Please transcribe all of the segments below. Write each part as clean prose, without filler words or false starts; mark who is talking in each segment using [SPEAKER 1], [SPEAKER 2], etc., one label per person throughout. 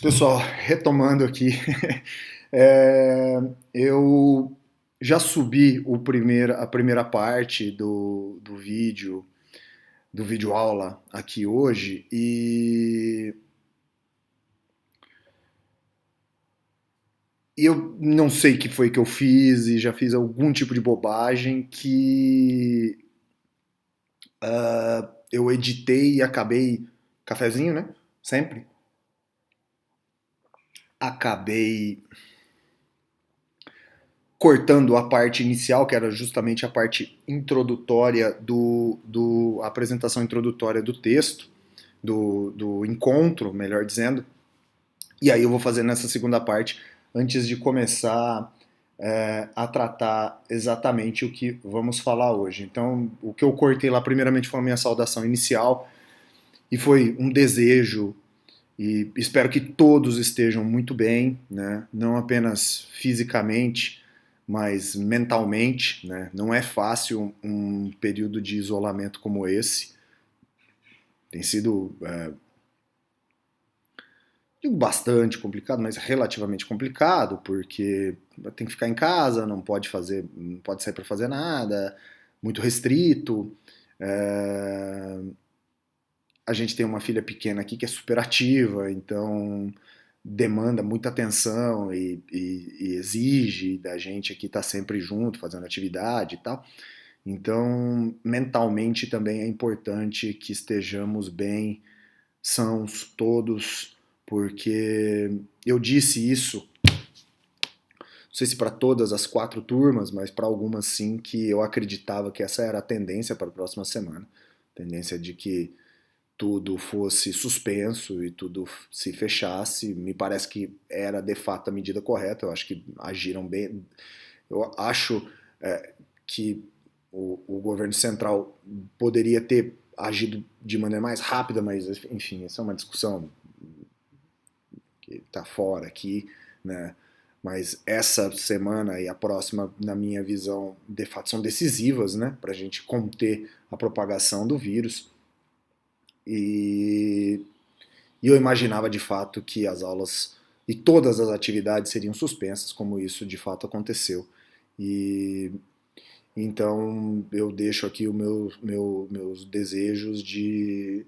[SPEAKER 1] Pessoal, retomando aqui, é, eu já subi a primeira parte do vídeo aula aqui hoje e eu não sei o que foi que eu fiz e já fiz algum tipo de bobagem que eu editei e acabei, cafezinho, né? Sempre. Acabei cortando a parte inicial, que era justamente a parte introdutória a apresentação introdutória do texto, do encontro, melhor dizendo. E aí eu vou fazer nessa segunda parte, antes de começar a tratar exatamente o que vamos falar hoje. Então, o que eu cortei lá, primeiramente, foi a minha saudação inicial, e foi um desejo, e espero que todos estejam muito bem, né? Não apenas fisicamente, mas mentalmente, né? Não é fácil um período de isolamento como esse. Tem sido, digo bastante complicado, mas relativamente complicado, porque tem que ficar em casa, não pode sair para fazer nada, muito restrito. É, a gente tem uma filha pequena aqui que é super ativa, então demanda muita atenção e exige da gente aqui estar sempre junto, fazendo atividade e tal. Então, mentalmente também é importante que estejamos bem, sãos todos, porque eu disse isso, não sei se para todas as 4 turmas, mas para algumas sim, que eu acreditava que essa era a tendência para a próxima semana. Tendência de que tudo fosse suspenso e tudo se fechasse. Me parece que era de fato a medida correta. Eu acho que agiram bem. Eu acho que o governo central poderia ter agido de maneira mais rápida, mas enfim, essa é uma discussão que está fora aqui, né? Mas essa semana e a próxima, na minha visão, de fato são decisivas, né, para a gente conter a propagação do vírus. E E eu imaginava de fato que as aulas e todas as atividades seriam suspensas, como isso de fato aconteceu. E então eu deixo aqui os meus desejos de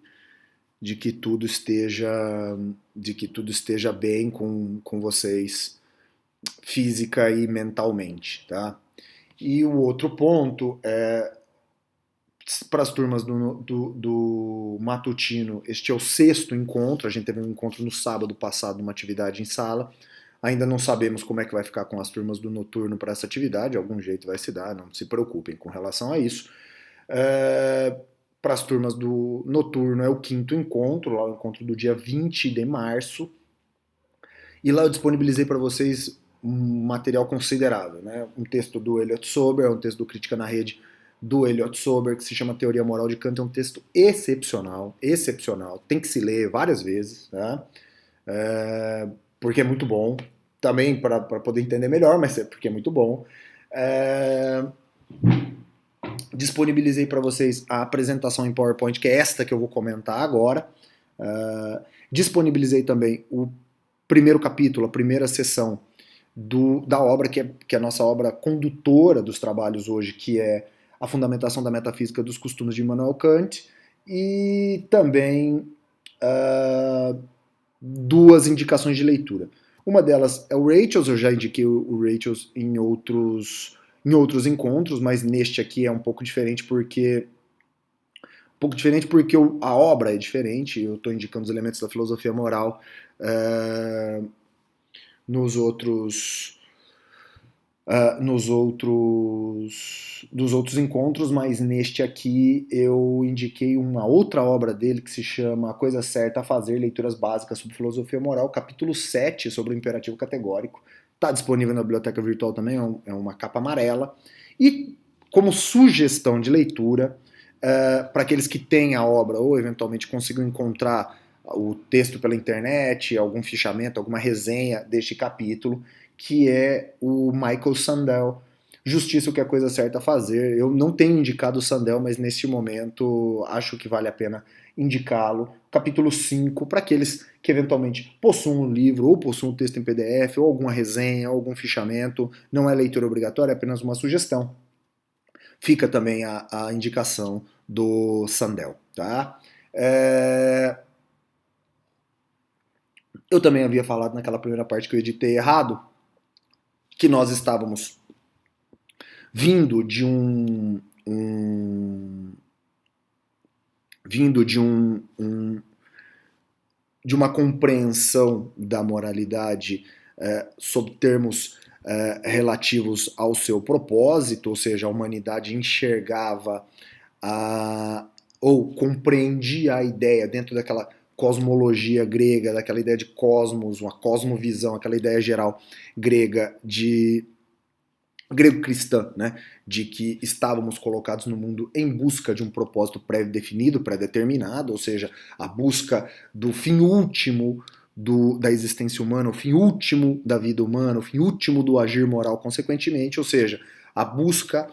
[SPEAKER 1] que tudo esteja bem com vocês, física e mentalmente, tá? E o outro ponto é para as turmas do matutino, este é o sexto encontro. A gente teve um encontro no sábado passado, uma atividade em sala. Ainda não sabemos como é que vai ficar com as turmas do noturno para essa atividade, algum jeito vai se dar, não se preocupem com relação a isso. Para as turmas do noturno é o quinto encontro, lá o encontro do dia 20 de março, e lá eu disponibilizei para vocês um material considerável, né? Um texto do Elliot Sober, um texto do Crítica na Rede do Elliot Sober, que se chama Teoria Moral de Kant. É um texto excepcional, excepcional, tem que se ler várias vezes, tá? Porque é muito bom, também para poder entender melhor, mas é porque é muito bom. É, disponibilizei para vocês a apresentação em PowerPoint, que é esta que eu vou comentar agora. Disponibilizei também o primeiro capítulo, a primeira sessão da obra, que é a nossa obra condutora dos trabalhos hoje, que é A Fundamentação da Metafísica dos Costumes de Immanuel Kant, e também 2 indicações de leitura. Uma delas é o Rachels, eu já indiquei o Rachels em outros encontros, mas neste aqui é um pouco diferente porque a obra é diferente. Eu estou indicando os elementos da filosofia moral nos outros dos outros encontros, mas neste aqui eu indiquei uma outra obra dele que se chama A Coisa Certa a Fazer, Leituras Básicas sobre Filosofia Moral, capítulo 7 sobre o imperativo categórico. Está disponível na biblioteca virtual também, é uma capa amarela. E como sugestão de leitura, para aqueles que têm a obra ou eventualmente consigam encontrar o texto pela internet, algum fichamento, alguma resenha deste capítulo, que é o Michael Sandel, justiça o que é coisa certa a fazer. Eu não tenho indicado o Sandel, mas neste momento acho que vale a pena indicá-lo. Capítulo 5, para aqueles que eventualmente possuam um livro, ou possuam um texto em PDF, ou alguma resenha, ou algum fichamento. Não é leitura obrigatória, é apenas uma sugestão. Fica também a indicação do Sandel, tá? Eu também havia falado naquela primeira parte que eu editei errado, que nós estávamos vindo de vindo de uma compreensão da moralidade sob termos relativos ao seu propósito, ou seja, a humanidade enxergava ou compreendia a ideia dentro daquela cosmologia grega, daquela ideia de cosmos, uma cosmovisão, aquela ideia geral grega de grego-cristã, né, de que estávamos colocados no mundo em busca de um propósito pré-definido, pré-determinado, ou seja, a busca do fim último da existência humana, o fim último da vida humana, o fim último do agir moral, consequentemente, ou seja, a busca,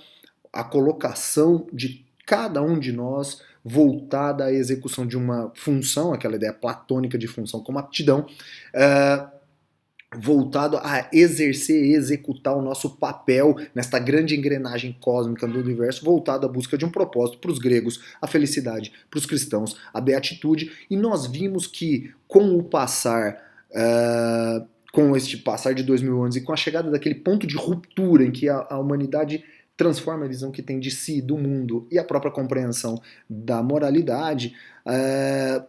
[SPEAKER 1] a colocação de cada um de nós voltada à execução de uma função, aquela ideia platônica de função como aptidão, voltado a exercer e executar o nosso papel nesta grande engrenagem cósmica do universo, voltado à busca de um propósito para os gregos, a felicidade, para os cristãos, a beatitude, e nós vimos que com o passar com este passar de 2000 anos e com a chegada daquele ponto de ruptura em que a humanidade transforma a visão que tem de si, do mundo e a própria compreensão da moralidade,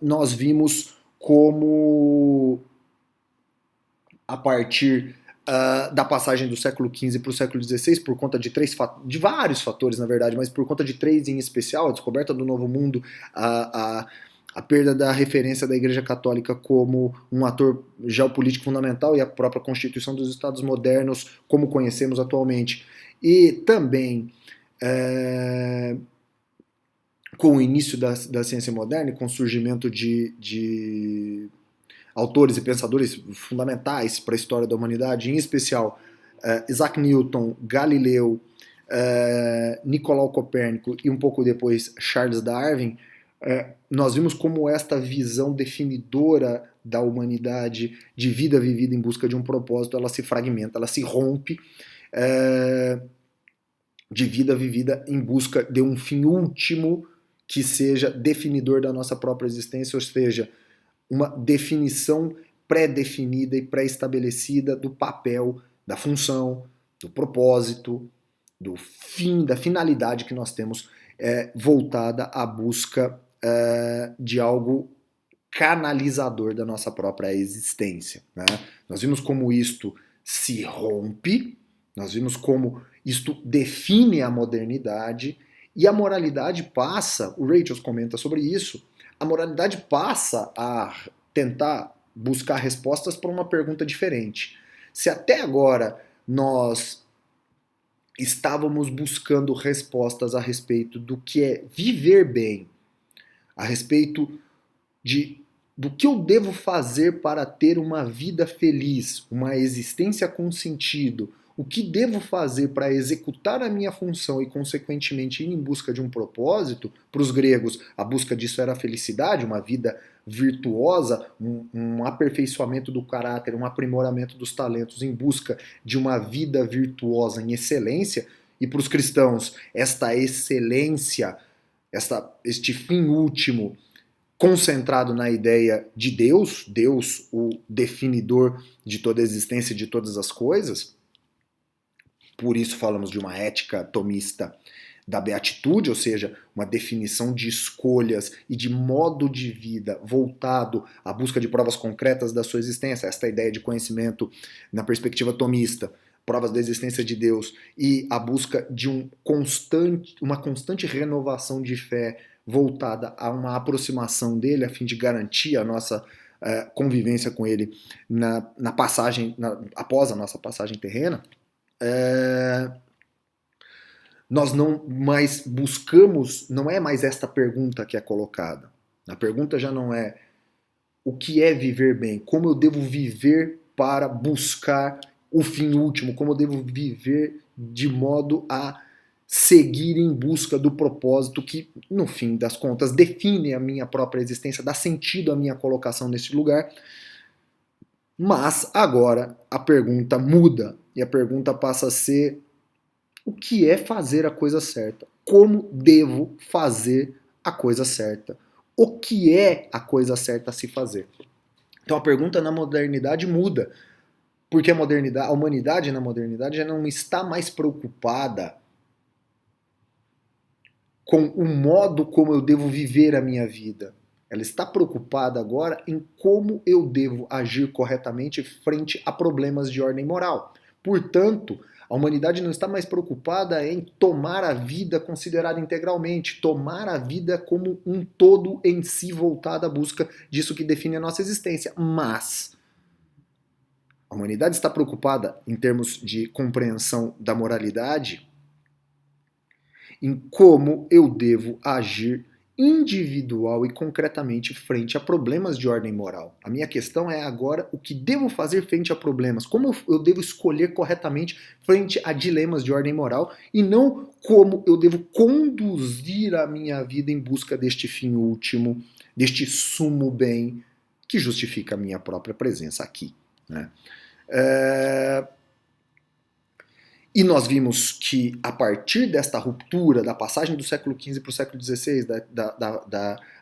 [SPEAKER 1] nós vimos como a partir da passagem do século XV para o século XVI, por conta de vários fatores, na verdade, mas por conta de três em especial: a descoberta do Novo Mundo, a perda da referência da Igreja Católica como um ator geopolítico fundamental e a própria constituição dos Estados modernos como conhecemos atualmente. E também com o início da ciência moderna e com o surgimento de autores e pensadores fundamentais para a história da humanidade, em especial Isaac Newton, Galileu, Nicolau Copérnico e um pouco depois Charles Darwin, nós vimos como esta visão definidora da humanidade, de vida vivida em busca de um propósito, ela se fragmenta, ela se rompe, de vida vivida em busca de um fim último que seja definidor da nossa própria existência, ou seja, uma definição pré-definida e pré-estabelecida do papel, da função, do propósito, do fim, da finalidade que nós temos voltada à busca de algo canalizador da nossa própria existência. Né? Nós vimos como isto se rompe, nós vimos como isto define a modernidade, e a moralidade passa, o Rachel comenta sobre isso, a moralidade passa a tentar buscar respostas para uma pergunta diferente. Se até agora nós estávamos buscando respostas a respeito do que é viver bem, a respeito do que eu devo fazer para ter uma vida feliz, uma existência com sentido, o que devo fazer para executar a minha função e, consequentemente, ir em busca de um propósito. Para os gregos, a busca disso era a felicidade, uma vida virtuosa, um aperfeiçoamento do caráter, um aprimoramento dos talentos em busca de uma vida virtuosa em excelência. E para os cristãos, esta excelência, este fim último, concentrado na ideia de Deus, Deus, o definidor de toda a existência e de todas as coisas. Por isso falamos de uma ética tomista da beatitude, ou seja, uma definição de escolhas e de modo de vida voltado à busca de provas concretas da sua existência, esta ideia de conhecimento na perspectiva tomista, provas da existência de Deus e a busca de uma constante renovação de fé voltada a uma aproximação dele a fim de garantir a nossa convivência com ele na passagem, após a nossa passagem terrena. Nós não mais buscamos, não é mais esta pergunta que é colocada. A pergunta já não é o que é viver bem, como eu devo viver para buscar o fim último, como eu devo viver de modo a seguir em busca do propósito que, no fim das contas, define a minha própria existência, dá sentido à minha colocação nesse lugar. Mas agora a pergunta muda e a pergunta passa a ser: o que é fazer a coisa certa? Como devo fazer a coisa certa? O que é a coisa certa a se fazer? Então a pergunta na modernidade muda, porque a humanidade na modernidade já não está mais preocupada com o modo como eu devo viver a minha vida. Ela está preocupada agora em como eu devo agir corretamente frente a problemas de ordem moral. Portanto, a humanidade não está mais preocupada em tomar a vida considerada integralmente, tomar a vida como um todo em si voltado à busca disso que define a nossa existência. Mas a humanidade está preocupada em termos de compreensão da moralidade em como eu devo agir individual e concretamente frente a problemas de ordem moral. A minha questão é agora o que devo fazer frente a problemas, como eu devo escolher corretamente frente a dilemas de ordem moral e não como eu devo conduzir a minha vida em busca deste fim último, deste sumo bem que justifica a minha própria presença aqui, né? E nós vimos que a partir desta ruptura, da passagem do século XV para o século XVI,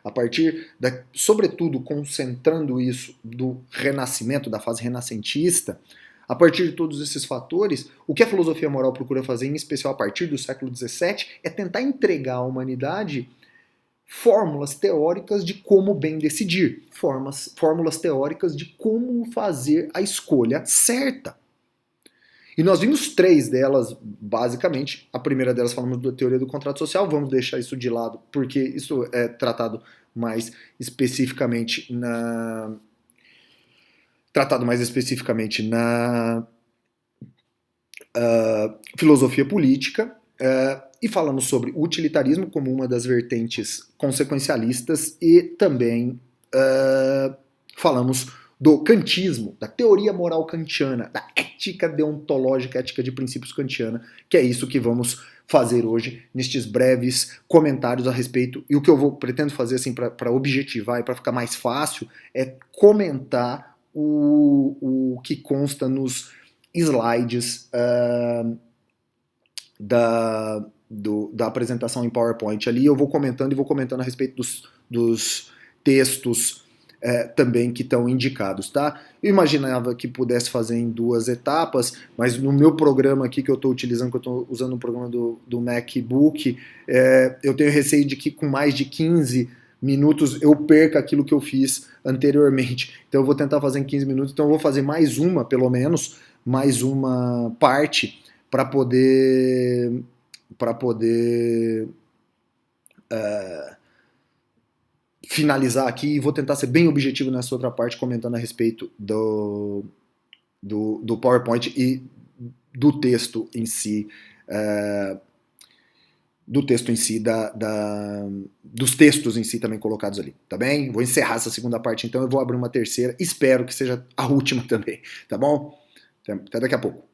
[SPEAKER 1] a partir, sobretudo, concentrando isso do renascimento, da fase renascentista, a partir de todos esses fatores, o que a filosofia moral procura fazer, em especial a partir do século XVII, é tentar entregar à humanidade fórmulas teóricas de como bem decidir, fórmulas teóricas de como fazer a escolha certa. E nós vimos 3 delas, basicamente. A primeira delas falamos da teoria do contrato social, vamos deixar isso de lado, porque isso é tratado mais especificamente na filosofia política, e falamos sobre o utilitarismo como uma das vertentes consequencialistas e também falamos do kantismo, da teoria moral kantiana, da ética deontológica, ética de princípios kantiana, que é isso que vamos fazer hoje nestes breves comentários a respeito. E o que eu pretendo fazer assim para objetivar e para ficar mais fácil é comentar o que consta nos slides da apresentação em PowerPoint ali. Eu vou comentando a respeito dos textos também que estão indicados, tá? Eu imaginava que pudesse fazer em 2 etapas, mas no meu programa aqui que eu estou utilizando, que eu estou usando o programa do MacBook, eu tenho receio de que com mais de 15 minutos eu perca aquilo que eu fiz anteriormente. Então eu vou tentar fazer em 15 minutos, então eu vou fazer mais uma, pelo menos, mais uma parte para poder finalizar aqui, e vou tentar ser bem objetivo nessa outra parte, comentando a respeito do PowerPoint e do texto em si, dos textos em si também colocados ali, tá bem? Vou encerrar essa segunda parte, então eu vou abrir uma terceira, espero que seja a última também, tá bom? Até daqui a pouco.